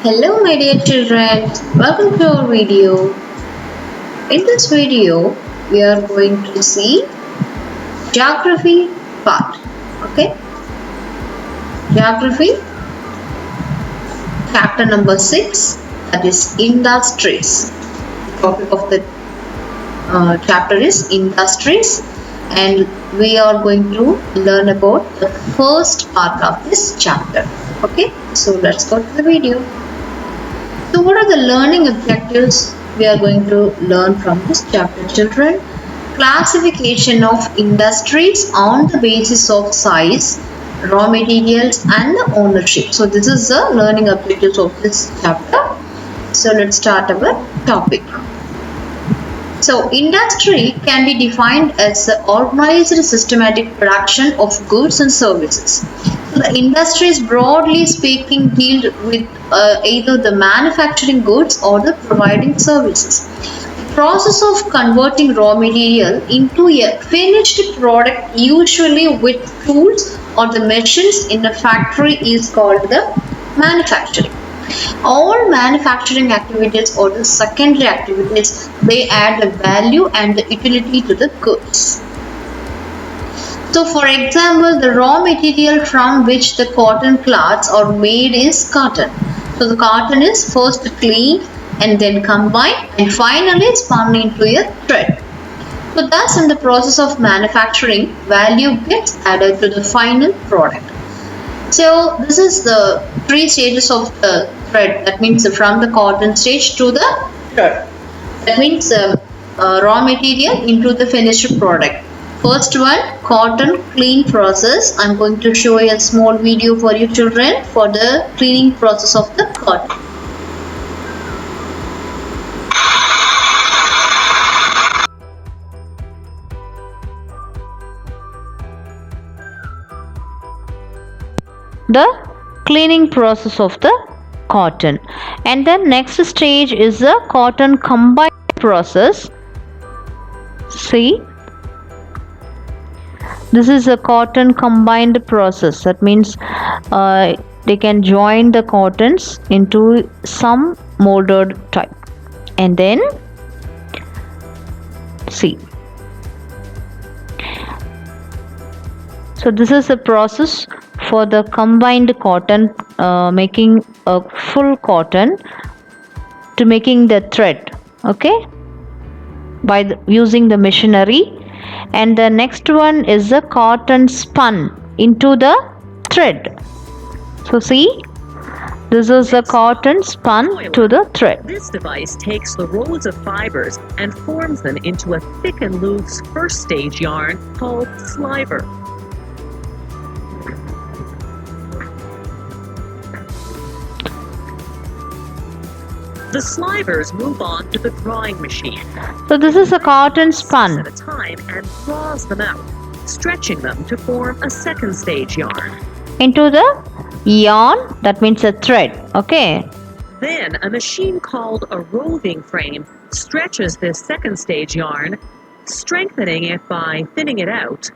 Hello my dear children, welcome to our video. In this video, we are going to see geography part. Okay, geography chapter number 6, that is industries. The topic of the chapter is industries, and we are going to learn about the first part of this chapter. Okay, so let's go to the video. So what are the learning objectives we are going to learn from this chapter, children? Classification of industries on the basis of size, raw materials and the ownership. So this is the learning objectives of this chapter. So let's start our topic. So industry can be defined as the organized systematic production of goods and services. So the industries, broadly speaking, deal with either the manufacturing goods or the providing services. The process of converting raw material into a finished product, usually with tools or the machines in a factory, is called the manufacturing. All manufacturing activities or the secondary activities, they add the value and the utility to the goods. So for example, the raw material from which the cotton cloths are made is cotton. So the cotton is first cleaned and then combined and finally spun into a thread. So thus in the process of manufacturing, value gets added to the final product. So this is the 3 stages of the thread. That means from the cotton stage to the thread. That means raw material into the finished product. First one, cotton clean process. I'm going to show you a small video for you children for the cleaning process of the cotton. The cleaning process of the cotton, and then next stage is the cotton combined process. See, this is a cotton combined process. That means they can join the cottons into some molded type, and then see. So this is the process for the combined cotton, making a full cotton to making the thread, okay, by using the machinery. And the next one is the cotton spun into the thread. So see, this is the cotton spun to the thread. This device takes the rolls of fibers and forms them into a thick and loose first stage yarn called sliver. The slivers move on to the drawing machine. So this is a cotton spun at a time and draws them out, stretching them to form a second stage yarn. Into the yarn, that means a thread, okay. Then a machine called a roving frame stretches this second stage yarn, strengthening it by thinning it out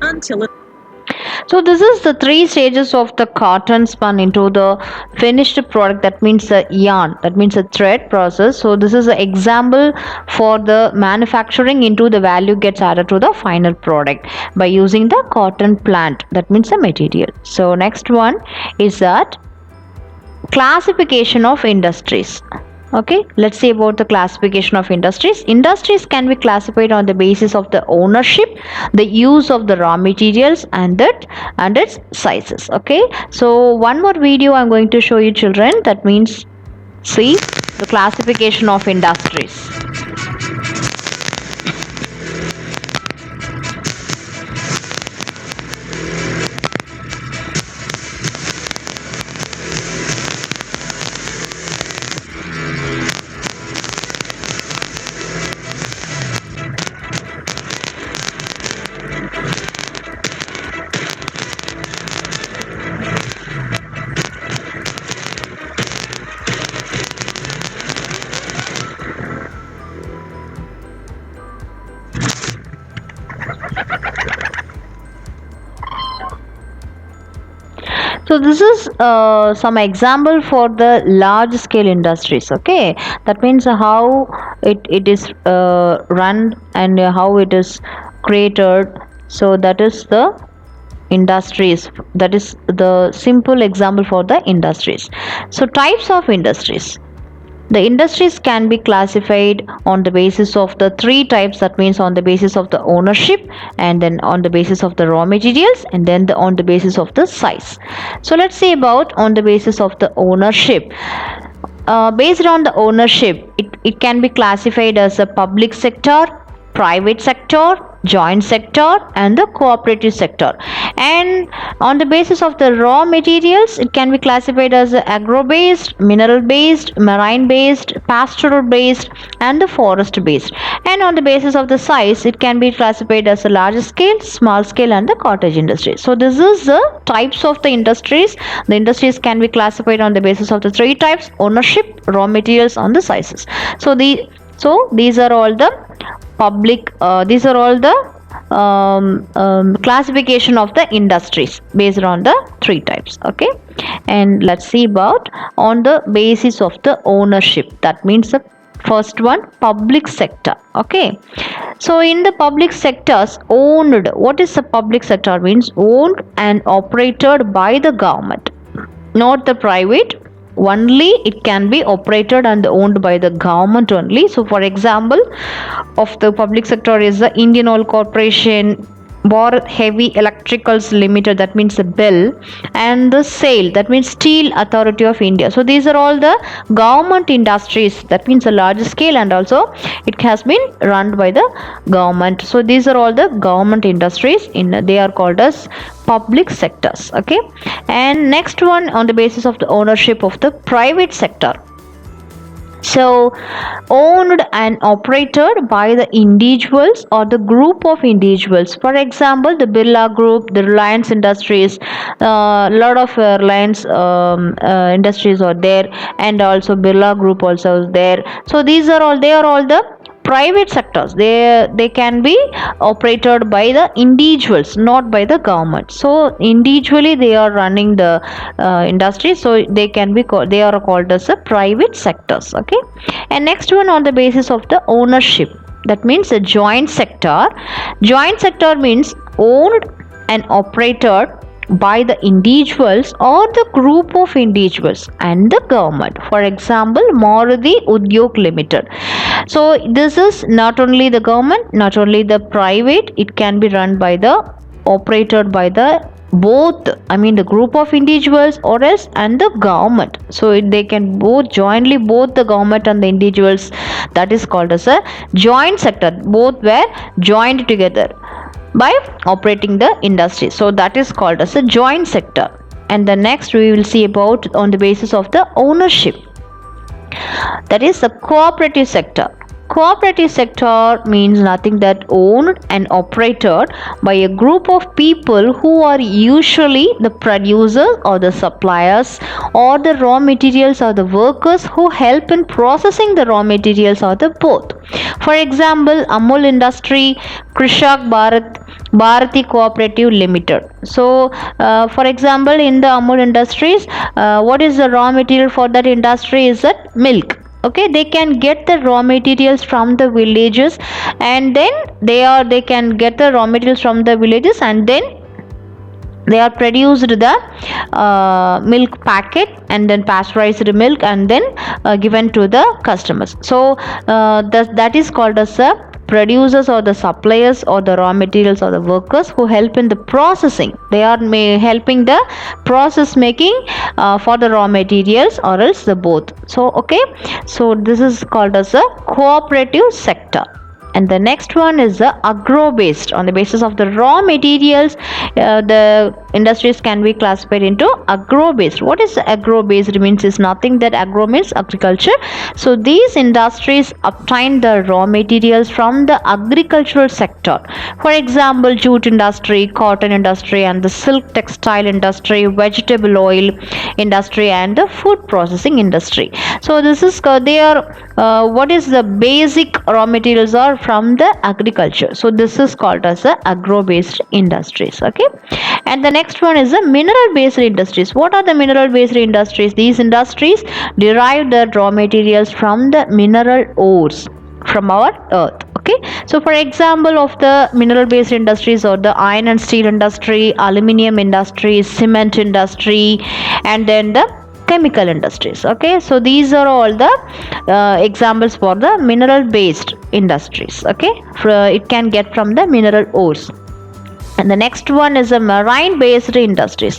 until it. So this is the 3 stages of the cotton spun into the finished product, that means the yarn, that means the thread process. So this is an example for the manufacturing into the value gets added to the final product by using the cotton plant, that means the material. So next one is that classification of industries. Okay, let's see about the classification of industries. Industries can be classified on the basis of the ownership, the use of the raw materials and its sizes. Okay, so one more video I'm going to show you children. That means see the classification of industries. So this is some example for the large scale industries. Okay, that means how it is run and how it is created. So that is the industries, that is the simple example for the industries. So types of industries, the industries can be classified on the basis of the three types, that means on the basis of the ownership, and then on the basis of the raw materials, and then on the basis of the size. So let's see about on the basis of the ownership. Based on the ownership, it can be classified as a public sector, private sector, joint sector, and the cooperative sector. And on the basis of the raw materials, it can be classified as agro-based, mineral-based, marine-based, pastoral-based, and the forest-based. And on the basis of the size, it can be classified as a large scale, small scale, and the cottage industry. So this is the types of the industries. The industries can be classified on the basis of the three types: ownership, raw materials, and the sizes. So these are all the these are all the classification of the industries based on the three types. Okay, and let's see about on the basis of the ownership. That means the first one, public sector. Okay, so in the public sectors, owned, what is the public sector means? Owned and operated by the government, not the private. Only it can be operated and owned by the government only. So for example of the public sector is the Indian Oil Corporation, Bharat Heavy Electricals Limited, that means the BEL, and the SAIL, that means Steel Authority of India. So these are all the government industries, that means a large scale, and also it has been run by the government. So these are all the government industries, they are called as public sectors. Okay, and next one, on the basis of the ownership of the private sector. So owned and operated by the individuals or the group of individuals. For example, the Birla Group, the Reliance Industries, a lot of Reliance industries are there, and also Birla Group also is there. So these are all, they are all the private sectors. They can be operated by the individuals, not by the government. So individually they are running the industry, so they can be called, they are called as the private sectors. Okay, and next one, on the basis of the ownership, that means a joint sector. Joint sector means owned and operated by the individuals or the group of individuals and the government. For example, Maruti Udyog Limited. So this is not only the government, not only the private, it can be run by the, operated by the both, I mean the group of individuals or else and the government. So they can both jointly, both the government and the individuals, that is called as a joint sector. Both were joined together by operating the industry, so that is called as a joint sector. And the next we will see about on the basis of the ownership, that is the cooperative sector. Cooperative sector means nothing that owned and operated by a group of people who are usually the producers or the suppliers or the raw materials or the workers who help in processing the raw materials or the both. For example, Amul Industry, Krishak Bharati Cooperative Limited. So, for example, in the Amul Industries, what is the raw material for that industry is that milk. Okay, they can get the raw materials from the villages, and then they can get the raw materials from the villages, and then they are produced the milk packet, and then pasteurized milk, and then given to the customers. So that is called as a producers or the suppliers or the raw materials or the workers who help in the processing. They are helping the process making for the raw materials or else the both. So okay, so this is called as a cooperative sector. And the next one is the agro-based. On the basis of the raw materials, the industries can be classified into agro-based. What is agro-based? It means is nothing that agro means agriculture. So these industries obtain the raw materials from the agricultural sector. For example, jute industry, cotton industry, and the silk textile industry, vegetable oil industry, and the food processing industry. So this is they are what is the basic raw materials are from the agriculture. So this is called as the agro-based industries. Okay, and the next one is the mineral based industries. What are the mineral based industries? These industries derive their raw materials from the mineral ores from our earth. Okay, so for example of the mineral based industries or the iron and steel industry, aluminum industry, cement industry, and then the chemical industries. Okay, so these are all the examples for the mineral based industries. Okay, it can get from the mineral ores. And the next one is the marine based industries.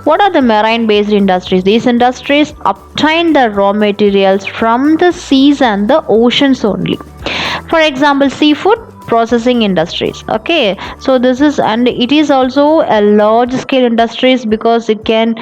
What are the marine based industries? These industries obtain the raw materials from the seas and the oceans only. For example, seafood processing industries. Okay, so this is, and it is also a large scale industries because it can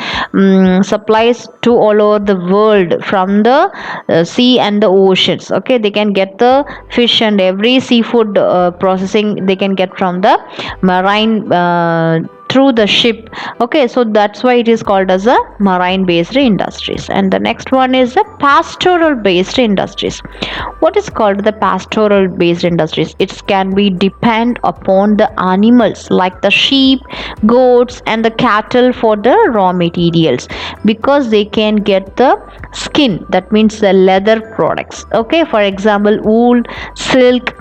supplies to all over the world from the sea and the oceans. Okay, they can get the fish and every seafood processing they can get from the marine through the ship. Okay, so that's why it is called as a marine based industries. And the next one is the pastoral based industries. What is called the pastoral based industries? It can be depend upon the animals like the sheep, goats, and the cattle for the raw materials because they can get the skin, that means the leather products. Okay, for example, wool, silk,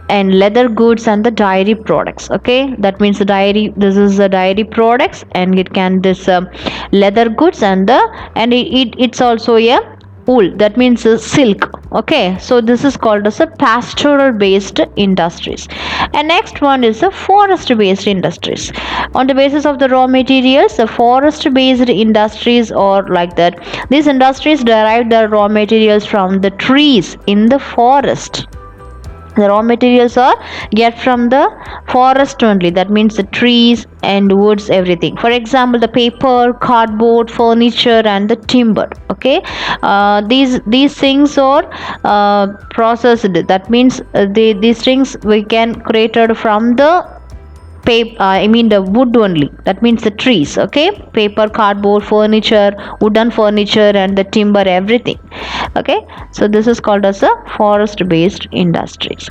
and leather goods and the dairy products. Okay, that means the dairy, this is the dairy products, and it can this leather goods and the, and it's also a wool, that means silk. Okay, so this is called as a pastoral based industries. And next one is the forest based industries. On the basis of the raw materials, the forest based industries are like that. These industries derive their raw materials from the trees in the forest. The raw materials are get from the forest only, that means the trees and woods, everything. For example, the paper, cardboard, furniture, and the timber. Okay, these things are processed, that means these things we can created from the paper, I mean the wood only, that means the trees. Okay, paper, cardboard, furniture, wooden furniture, and the timber, everything. Okay, so this is called as a forest based industries.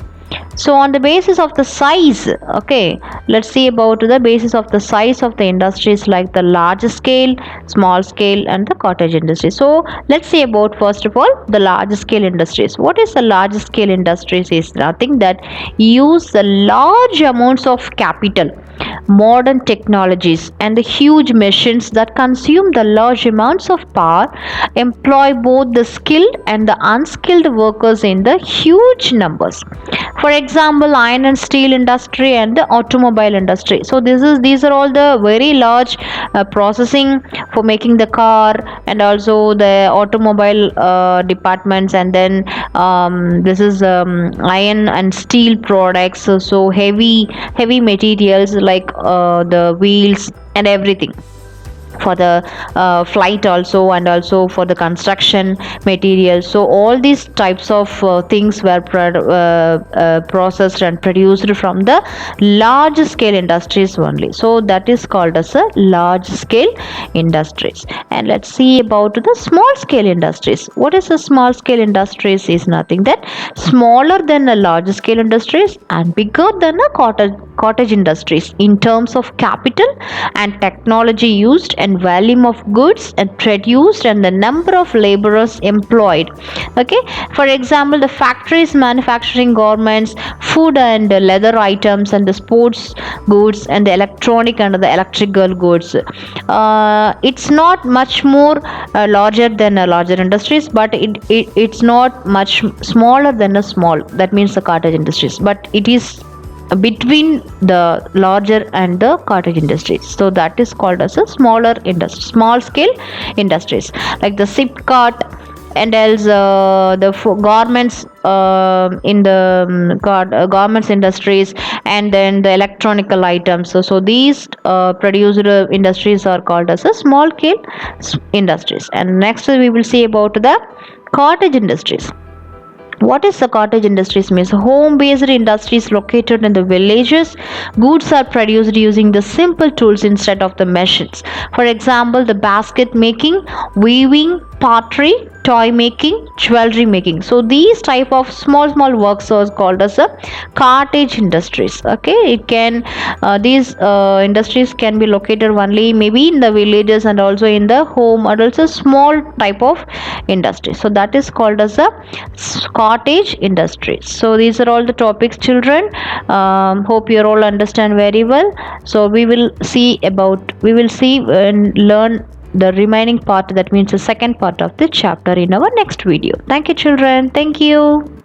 So on the basis of the size, okay, let's see about the basis of the size of the industries like the large scale, small scale, and the cottage industry. So let's see about first of all the large scale industries. What is the large scale industries? Is nothing that use the large amounts of capital, modern technologies, and the huge machines that consume the large amounts of power, employ both the skilled and the unskilled workers in the huge numbers. For example, iron and steel industry and the automobile industry. So these are all the very large processing for making the car, and also the automobile departments, and then this is iron and steel products. So heavy materials like the wheels and everything for the flight also, and also for the construction materials. So all these types of things were processed and produced from the large scale industries only. So that is called as a large scale industries. And let's see about the small scale industries. What is a small scale industries? Is nothing that smaller than a large scale industries and bigger than a cottage industries in terms of capital and technology used, and volume of goods and produced, and the number of laborers employed. Okay, for example, the factories manufacturing garments, food and leather items, and the sports goods, and the electronic and the electrical goods. It's not much more larger than a larger industries, but it's not much smaller than a small, that means the cottage industries, but it is between the larger and the cottage industries. So that is called as a smaller industry, small scale industries, like the Sipcart, and else garments in the garments industries, and then the electronical items. So these produced industries are called as a small scale industries. And next we will see about the cottage industries. What is the cottage industries? Means home based industries located in the villages. Goods are produced using the simple tools instead of the machines. For example, the basket making, weaving, pottery, toy making, jewelry making. So these type of small works are called as a cottage industries. Okay, it can these industries can be located only maybe in the villages and also in the home, and also small type of industry. So that is called as a cottage industries. So these are all the topics, children. Hope you all understand very well. So we will see and learn the remaining part, that means the second part of the chapter, in our next video. Thank you, children. Thank you.